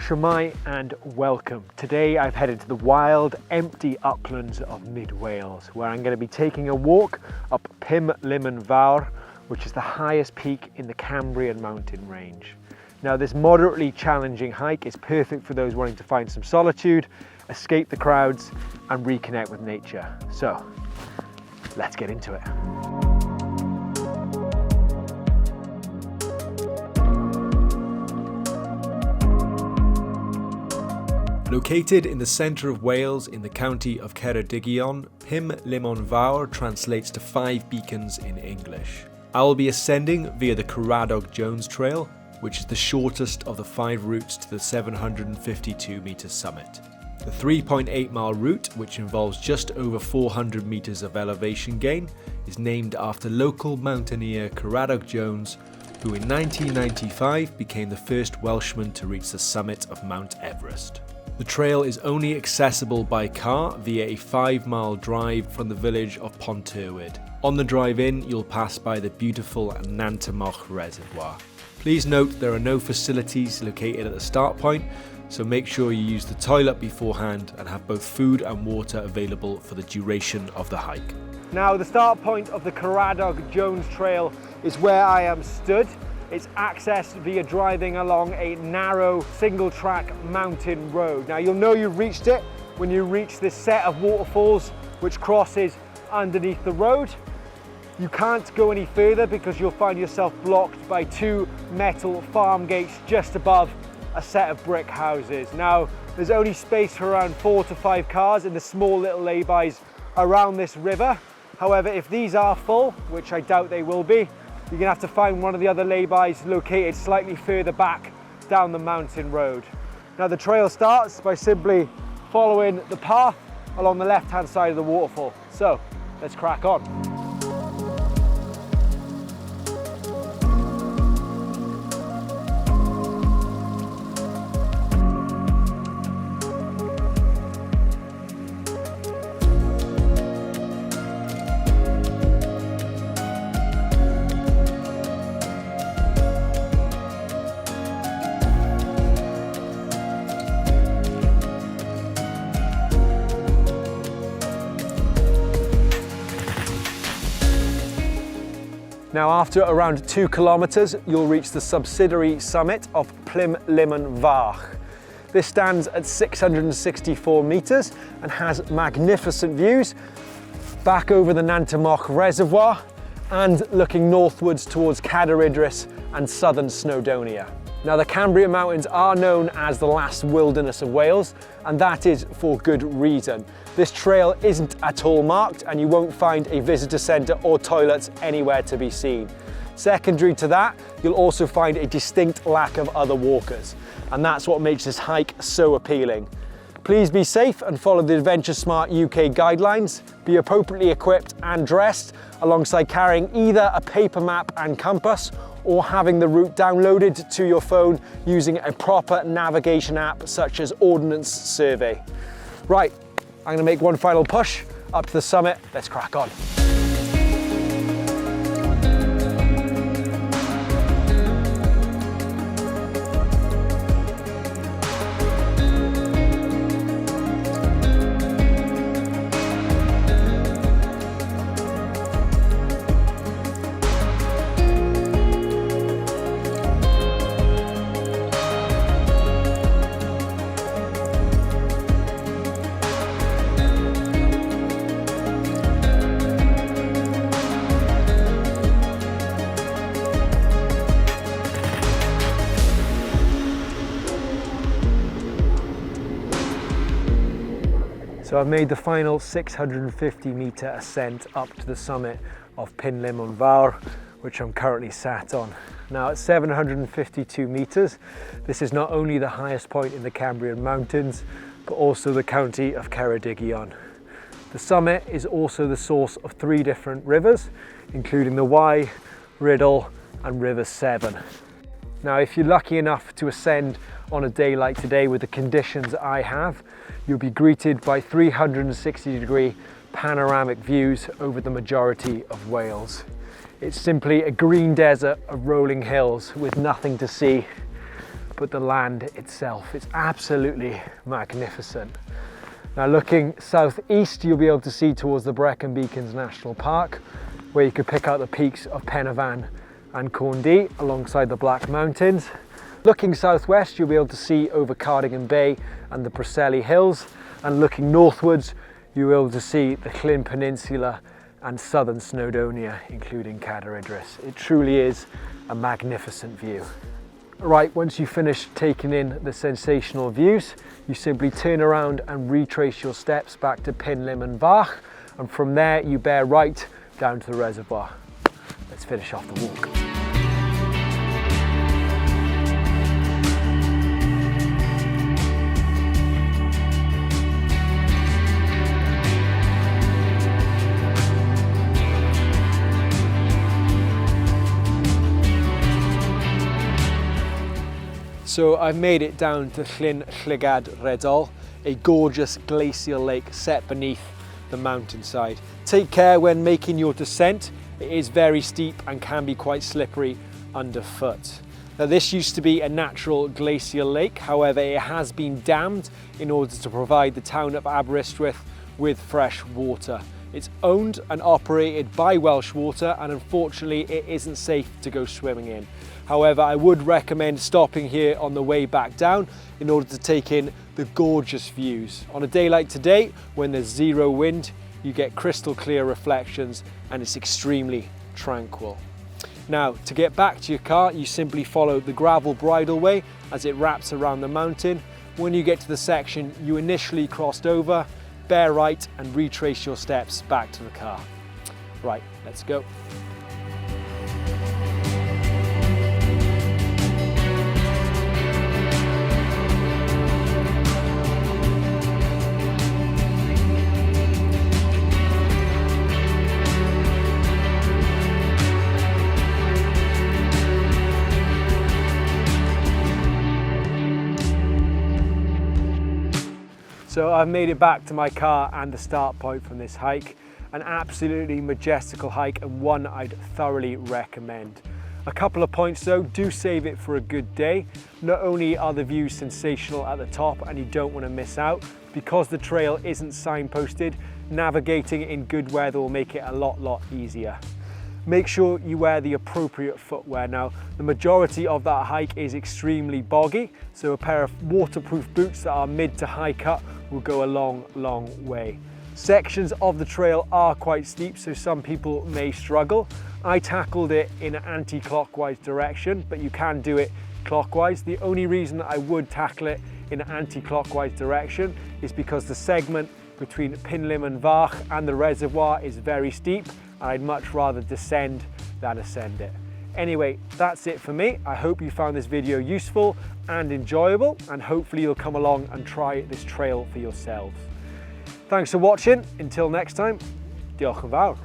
Shwmae and welcome. Today I've headed to the wild, empty uplands of mid-Wales, where I'm going to be taking a walk up Pumlumon Fawr, which is the highest peak in the Cambrian Mountain range. Now, this moderately challenging hike is perfect for those wanting to find some solitude, escape the crowds and reconnect with nature. So let's get into it. Located in the centre of Wales in the county of Ceredigion, Pumlumon Fawr translates to 5 beacons in English. I will be ascending via the Ceredigion Jones Trail, which is the shortest of the 5 routes to the 752 metre summit. The 3.8 mile route, which involves just over 400 metres of elevation gain, is named after local mountaineer Ceredigion Jones, who in 1995 became the first Welshman to reach the summit of Mount Everest. The trail is only accessible by car via a 5-mile drive from the village of Ponterwyd. On the drive in, you'll pass by the beautiful Nantamoch reservoir. Please note there are no facilities located at the start point, so make sure you use the toilet beforehand and have both food and water available for the duration of the hike. Now, the start point of the Ceredigion Jones Trail is where I am stood. It's accessed via driving along a narrow single-track mountain road. Now, you'll know you've reached it when you reach this set of waterfalls which crosses underneath the road. You can't go any further because you'll find yourself blocked by 2 metal farm gates just above a set of brick houses. Now, there's only space for around 4 to 5 cars in the small little laybys around this river. However, if these are full, which I doubt they will be, you're going to have to find one of the other laybys located slightly further back down the mountain road. Now, the trail starts by simply following the path along the left-hand side of the waterfall. So let's crack on. Now, after around 2 kilometers, you'll reach the subsidiary summit of Pumlumon Fawr. This stands at 664 meters and has magnificent views back over the Nantamoch reservoir and looking northwards towards Ceredigion and southern Snowdonia. Now, the Cambrian Mountains are known as the last wilderness of Wales, and that is for good reason. This trail isn't at all marked and you won't find a visitor centre or toilets anywhere to be seen. Secondary to that, you'll also find a distinct lack of other walkers, and that's what makes this hike so appealing. Please be safe and follow the Adventure Smart UK guidelines. Be appropriately equipped and dressed, alongside carrying either a paper map and compass or having the route downloaded to your phone using a proper navigation app such as Ordnance Survey. Right, I'm gonna make one final push up to the summit. Let's crack on. So I've made the final 650 metre ascent up to the summit of Pumlumon Fawr, which I'm currently sat on. Now, at 752 metres, this is not only the highest point in the Cambrian Mountains, but also the county of Ceredigion. The summit is also the source of 3 different rivers, including the Wye, Rhyddle and River Severn. Now, if you're lucky enough to ascend on a day like today with the conditions I have, you'll be greeted by 360-degree panoramic views over the majority of Wales. It's simply a green desert of rolling hills with nothing to see but the land itself. It's absolutely magnificent. Now looking southeast, you'll be able to see towards the Brecon Beacons National Park, where you could pick out the peaks of Penavon and Corndy alongside the Black Mountains. Looking southwest, you'll be able to see over Cardigan Bay and the Preseli Hills, and looking northwards, you'll be able to see the Llyn Peninsula and southern Snowdonia, including Cadair Idris. It truly is a magnificent view. Right, once you finish taking in the sensational views, you simply turn around and retrace your steps back to Pumlumon Fawr, and from there you bear right down to the reservoir. Let's finish off the walk. So I've made it down to Llyn Llygad Redol, a gorgeous glacial lake set beneath the mountainside. Take care when making your descent. It is very steep and can be quite slippery underfoot. Now this used to be a natural glacial lake, however it has been dammed in order to provide the town of Aberystwyth with fresh water. It's owned and operated by Welsh Water, and unfortunately it isn't safe to go swimming in. However, I would recommend stopping here on the way back down in order to take in the gorgeous views. On a day like today, when there's zero wind, you get crystal clear reflections and it's extremely tranquil. Now, to get back to your car, you simply follow the gravel bridleway as it wraps around the mountain. When you get to the section you initially crossed over, bear right and retrace your steps back to the car. Right, let's go. So I've made it back to my car and the start point from this hike. An absolutely majestical hike and one I'd thoroughly recommend. A couple of points though, do save it for a good day. Not only are the views sensational at the top and you don't want to miss out, because the trail isn't signposted, navigating in good weather will make it a lot easier. Make sure you wear the appropriate footwear. Now, the majority of that hike is extremely boggy, so a pair of waterproof boots that are mid to high cut will go a long way. Sections of the trail are quite steep, so some people may struggle. I tackled it in an anti-clockwise direction, but you can do it clockwise. The only reason I would tackle it in an anti-clockwise direction is because the segment between Pumlumon Fawr and the reservoir is very steep, and I'd much rather descend than ascend it. Anyway, that's it for me. I hope you found this video useful and enjoyable, and hopefully you'll come along and try this trail for yourselves. Thanks for watching. Until next time, diolch yn fawr.